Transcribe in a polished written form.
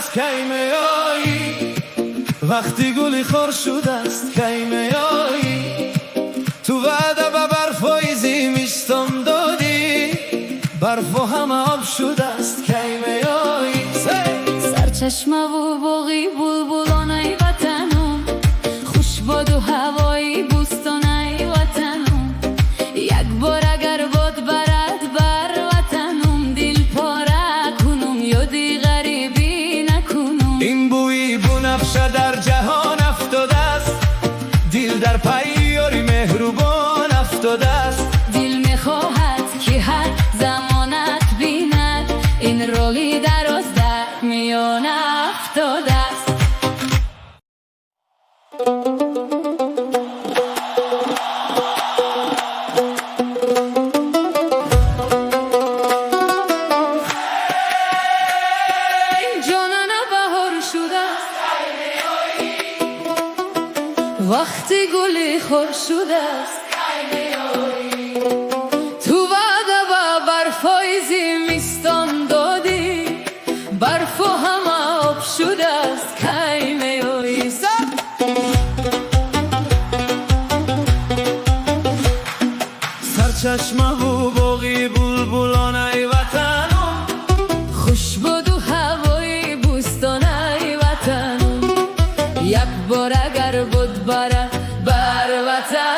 است کی میایی، وقتی گلی خور شده است کی میایی، تو وعده به برفای میستم دادی، برف و همه آب شده است کی میایی. سرچشمه و باغی بلبلانه وطنم، خوش باد و هوایی بوستانه وطنم، یک بار اگر باد برد بر وطنم، دل پاره کنم یادی غریبی نکنم. این بوی بنفشه در جهان افتاده است، دل در پی یاری مهربان افتاده است، دل میخواهد که هر زمانت بیند، این راهی دراز در میان افتاده است. جانان بهار شده است وقتی گلی خور شده است، تو وعده و برفای زمستان دادی، برف و همه آب شده است کی میایی. سرچشمه و باغی بلبلانه وطنم، خوش باد و هوای بوستانه وطنم، یک بار اگر بود بر وطن